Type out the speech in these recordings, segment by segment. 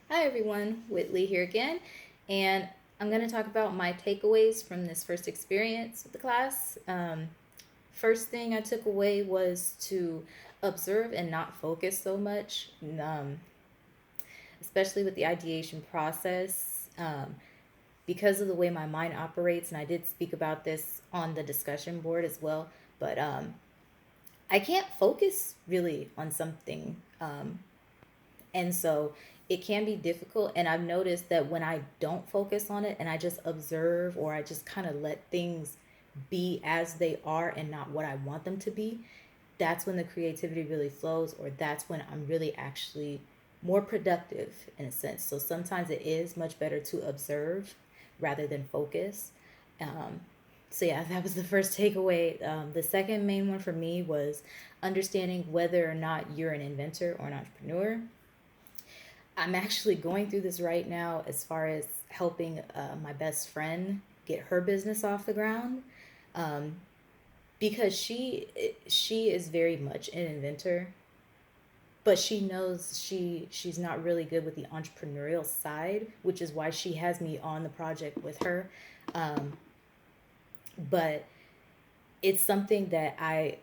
Hi everyone, Whitley here again, and I'm going to talk about my takeaways from this first experience with the class. First thing I took away was to observe and not focus so much, especially with the ideation process. Because of the way my mind operates, and I did speak about this on the discussion board as well, but I can't focus really on something. And so it can be difficult. And I've noticed that when I don't focus on it and I just observe or I just kind of let things be as they are and not what I want them to be, that's when the creativity really flows, or that's when I'm really actually more productive in a sense. So sometimes it is much better to observe rather than focus. Um, so yeah, that was the first takeaway. The second main one for me was understanding whether or not you're an inventor or an entrepreneur. I'm actually going through this right now as far as helping my best friend get her business off the ground, um, because she is very much an inventor, but she knows she's not really good with the entrepreneurial side, which is why she has me on the project with her. Um, but it's something that I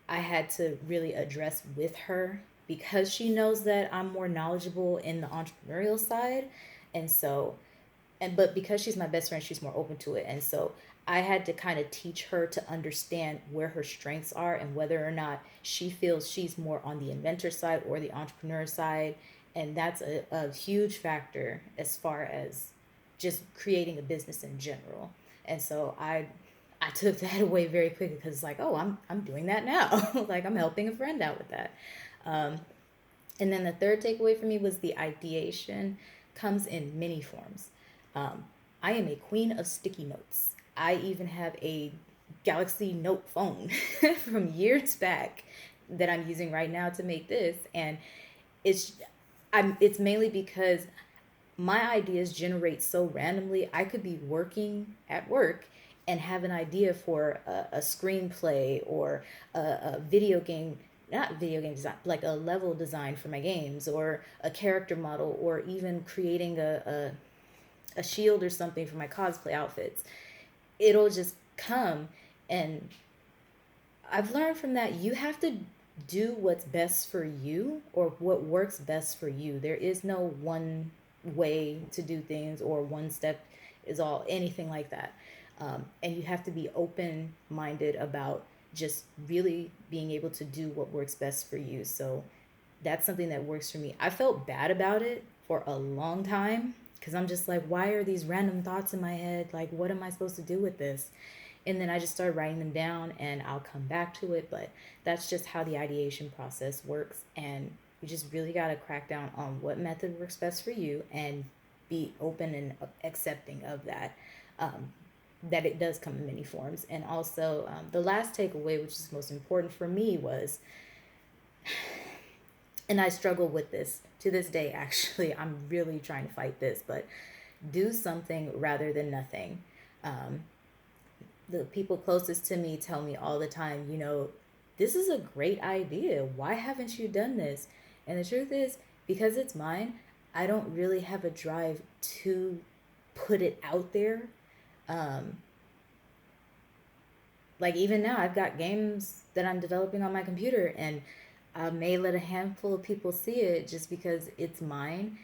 had to really address with her because she knows that I'm more knowledgeable in the entrepreneurial side. And so, but because she's my best friend, she's more open to it. And so I had to kind of teach her to understand where her strengths are and whether or not she feels she's more on the inventor side or the entrepreneur side. And that's a huge factor as far as just creating a business in general. And so I took that away very quickly because it's like, oh, I'm doing that now. Like I'm helping a friend out with that. Um, and then the third takeaway for me was the ideation comes in many forms. Um, I am a queen of sticky notes. I even have a Galaxy Note phone from years back that I'm using right now to make this, and it's it's mainly because my ideas generate so randomly. I could be working at work and have an idea for a screenplay or a video game, not video game design, like a level design for my games, or a character model, or even creating a shield or something for my cosplay outfits. It'll just come. And I've learned from that you have to do what's best for you or what works best for you. There is no one way to do things or one step is all, anything like that. And you have to be open minded about just really being able to do what works best for you. So that's something that works for me. I felt bad about it for a long time because I'm just like, why are these random thoughts in my head? Like, what am I supposed to do with this? And then I just started writing them down and I'll come back to it. But that's just how the ideation process works. And you just really got to crack down on what method works best for you and be open and accepting of that. That it does come in many forms. And also, the last takeaway, which is most important for me, was, and I struggle with this to this day, actually, I'm really trying to fight this, but do something rather than nothing. Um, the people closest to me tell me all the time, this is a great idea. Why haven't you done this? And the truth is, because it's mine, I don't really have a drive to put it out there. Um, like even now, I've got games that I'm developing on my computer, and I may let a handful of people see it just because it's mine.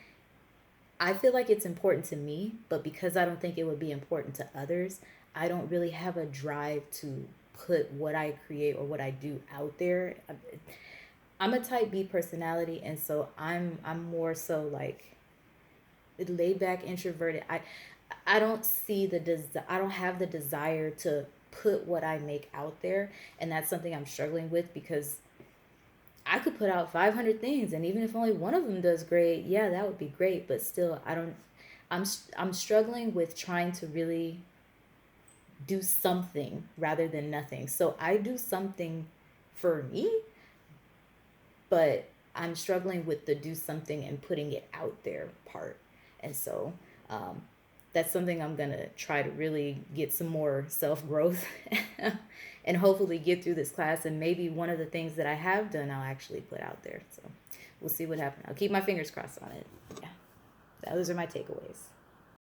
I feel like it's important to me, but because I don't think it would be important to others, I don't really have a drive to put what I create or what I do out there. I'm a type B personality, and so I'm more so like laid back, introverted. I don't see I don't have the desire to put what I make out there, and that's something I'm struggling with because I could put out 500 things, and even if only one of them does great, yeah, that would be great. But still, I don't. I'm struggling with trying to really do something rather than nothing. So I do something for me, but I'm struggling with the do something and putting it out there part. And so um, that's something I'm gonna try to really get some more self growth and hopefully get through this class. And maybe one of the things that I have done, I'll actually put out there. So we'll see what happens. I'll keep my fingers crossed on it. Yeah. those are my takeaways.